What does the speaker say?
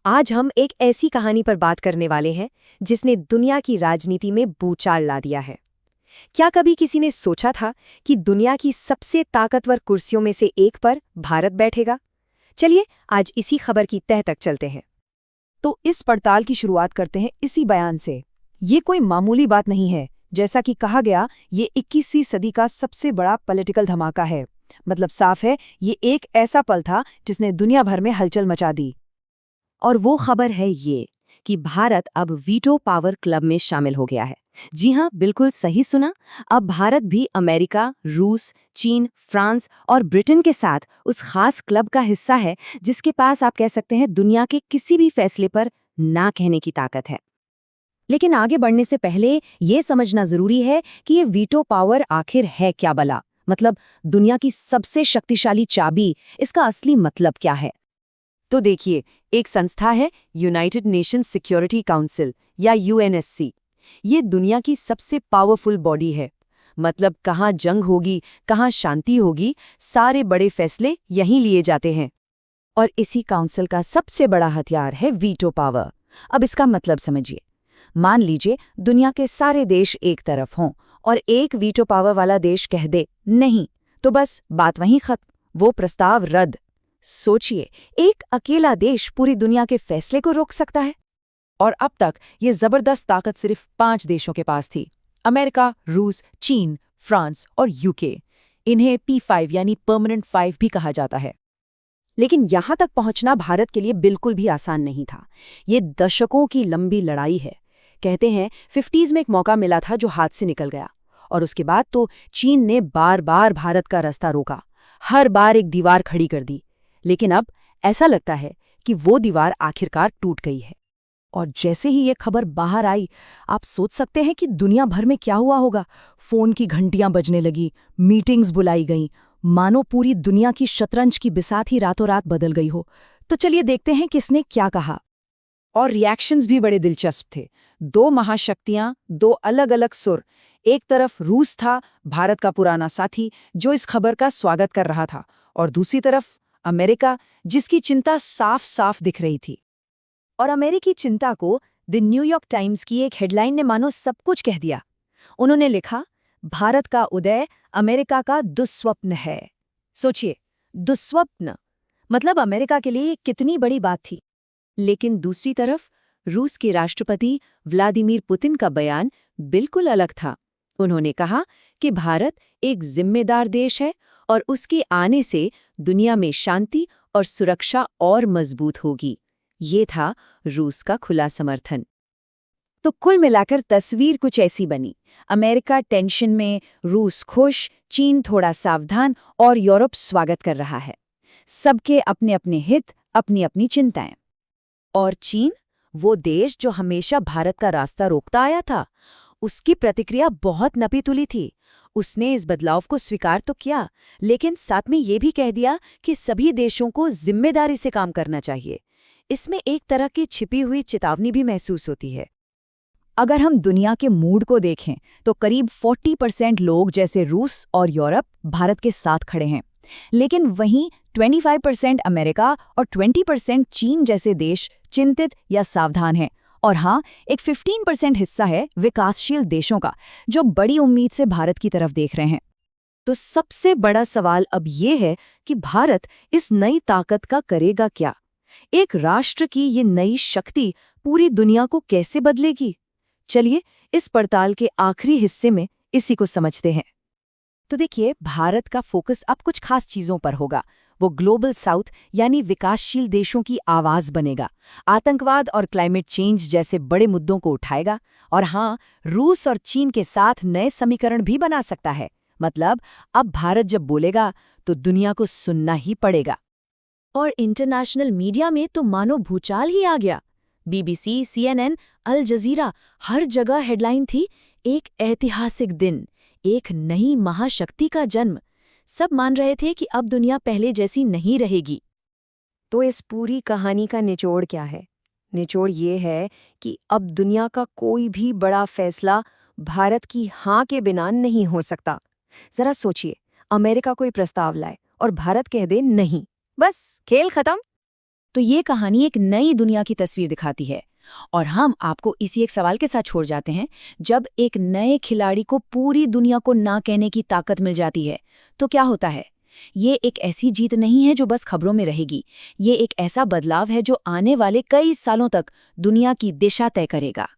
आज हम एक ऐसी कहानी पर बात करने वाले हैं जिसने दुनिया की राजनीति में भूचाल ला दिया है। क्या कभी किसी ने सोचा था कि दुनिया की सबसे ताकतवर कुर्सियों में से एक पर भारत बैठेगा? चलिए आज इसी खबर की तह तक चलते हैं। तो इस पड़ताल की शुरुआत करते हैं इसी बयान से। ये कोई मामूली बात नहीं है। जैसा कि कहा गया, ये 21वीं सदी का सबसे बड़ा पॉलिटिकल धमाका है। मतलब साफ है, ये एक ऐसा पल था जिसने दुनिया भर में हलचल मचा दी। और वो खबर है ये कि भारत अब वीटो पावर क्लब में शामिल हो गया है। जी हाँ, बिल्कुल सही सुना। अब भारत भी अमेरिका, रूस, चीन, फ्रांस और ब्रिटेन के साथ उस खास क्लब का हिस्सा है जिसके पास आप कह सकते हैं दुनिया के किसी भी फैसले पर ना कहने की ताकत है। लेकिन आगे बढ़ने से पहले ये समझना जरूरी है कि ये वीटो पावर आखिर है क्या भला। मतलब दुनिया की सबसे शक्तिशाली चाबी, इसका असली मतलब क्या है? तो देखिए, एक संस्था है यूनाइटेड नेशंस सिक्योरिटी काउंसिल या यूएनएससी। ये दुनिया की सबसे पावरफुल बॉडी है। मतलब कहाँ जंग होगी, कहाँ शांति होगी, सारे बड़े फैसले यहीं लिए जाते हैं। और इसी काउंसिल का सबसे बड़ा हथियार है वीटो पावर। अब इसका मतलब समझिए। मान लीजिए दुनिया के सारे देश एक तरफ हों और एक वीटो पावर वाला देश कह दे नहीं, तो बस बात वहीं खत्म, वो प्रस्ताव रद्द। सोचिए, एक अकेला देश पूरी दुनिया के फैसले को रोक सकता है। और अब तक ये जबरदस्त ताकत सिर्फ 5 देशों के पास थी: अमेरिका, रूस, चीन, फ्रांस और यूके। इन्हें P5 यानी परमानेंट 5 भी कहा जाता है। लेकिन यहां तक पहुंचना भारत के लिए बिल्कुल भी आसान नहीं था। ये दशकों की लंबी लड़ाई है। कहते हैं 50s में एक मौका मिला था जो हाथ से निकल गया, और उसके बाद तो चीन ने बार बार भारत का रास्ता रोका, हर बार एक दीवार खड़ी कर दी। लेकिन अब ऐसा लगता है कि वो दीवार आखिरकार टूट गई है। और जैसे ही ये खबर बाहर आई, आप सोच सकते हैं कि दुनिया भर में क्या हुआ होगा। फोन की घंटियां बजने लगी, मीटिंग्स बुलाई गईं, मानो पूरी दुनिया की शतरंज की बिसात ही रातों रात बदल गई हो। तो चलिए देखते हैं किसने क्या कहा। और रिएक्शंस भी बड़े दिलचस्प थे। 2 महाशक्तियां, 2 अलग अलग सुर। एक तरफ रूस था, भारत का पुराना साथी, जो इस खबर का स्वागत कर रहा था, और दूसरी तरफ अमेरिका, जिसकी चिंता साफ साफ दिख रही थी। और अमेरिकी चिंता को द न्यूयॉर्क टाइम्स की एक हेडलाइन ने मानो सब कुछ कह दिया। उन्होंने लिखा, भारत का उदय अमेरिका का दुस्वप्न है। सोचिए, दुस्वप्न, मतलब अमेरिका के लिए ये कितनी बड़ी बात थी। लेकिन दूसरी तरफ रूस के राष्ट्रपति व्लादिमीर पुतिन का बयान बिल्कुल अलग था। उन्होंने कहा कि भारत एक जिम्मेदार देश है और उसके आने से दुनिया में शांति और सुरक्षा और मजबूत होगी। ये था रूस का खुला समर्थन। तो कुल मिलाकर तस्वीर कुछ ऐसी बनी: अमेरिका टेंशन में, रूस खुश, चीन थोड़ा सावधान और यूरोप स्वागत कर रहा है। सबके अपने अपने हित, अपनी अपनी चिंताएं। और चीन, वो देश जो हमेशा भारत का रास्ता रोकता आया था, उसकी प्रतिक्रिया बहुत नपी-तुली थी। उसने इस बदलाव को स्वीकार तो किया, लेकिन साथ में ये भी कह दिया कि सभी देशों को जिम्मेदारी से काम करना चाहिए। इसमें एक तरह की छिपी हुई चेतावनी भी महसूस होती है। अगर हम दुनिया के मूड को देखें तो करीब 40% लोग, जैसे रूस और यूरोप, भारत के साथ खड़े हैं। लेकिन वहीं 25% अमेरिका और 20% चीन जैसे देश चिंतित या सावधान हैं। और हाँ, एक 15% हिस्सा है विकासशील देशों का, जो बड़ी उम्मीद से भारत की तरफ देख रहे हैं। तो सबसे बड़ा सवाल अब ये है कि भारत इस नई ताकत का करेगा क्या? एक राष्ट्र की ये नई शक्ति पूरी दुनिया को कैसे बदलेगी? चलिए इस पड़ताल के आखिरी हिस्से में इसी को समझते हैं। तो देखिए, भारत का फोकस अब कुछ खास चीजों पर होगा। वो ग्लोबल साउथ यानी विकासशील देशों की आवाज बनेगा, आतंकवाद और क्लाइमेट चेंज जैसे बड़े मुद्दों को उठाएगा। और हाँ, रूस और चीन के साथ नए समीकरण भी बना सकता है। मतलब अब भारत जब बोलेगा तो दुनिया को सुनना ही पड़ेगा। और इंटरनेशनल मीडिया में तो मानो भूचाल ही आ गया। BBC, CNN, अल जजीरा, हर जगह हेडलाइन थी, एक ऐतिहासिक दिन, एक नई महाशक्ति का जन्म। सब मान रहे थे कि अब दुनिया पहले जैसी नहीं रहेगी। तो इस पूरी कहानी का निचोड़ क्या है? निचोड़ ये है कि अब दुनिया का कोई भी बड़ा फैसला भारत की हाँ के बिना नहीं हो सकता। जरा सोचिए, अमेरिका कोई प्रस्ताव लाए और भारत कह दे नहीं, बस खेल खत्म। तो ये कहानी एक नई दुनिया की तस्वीर दिखाती है। और हम आपको इसी एक सवाल के साथ छोड़ जाते हैं, जब एक नए खिलाड़ी को पूरी दुनिया को ना कहने की ताकत मिल जाती है तो क्या होता है? ये एक ऐसी जीत नहीं है जो बस खबरों में रहेगी, ये एक ऐसा बदलाव है जो आने वाले कई सालों तक दुनिया की दिशा तय करेगा।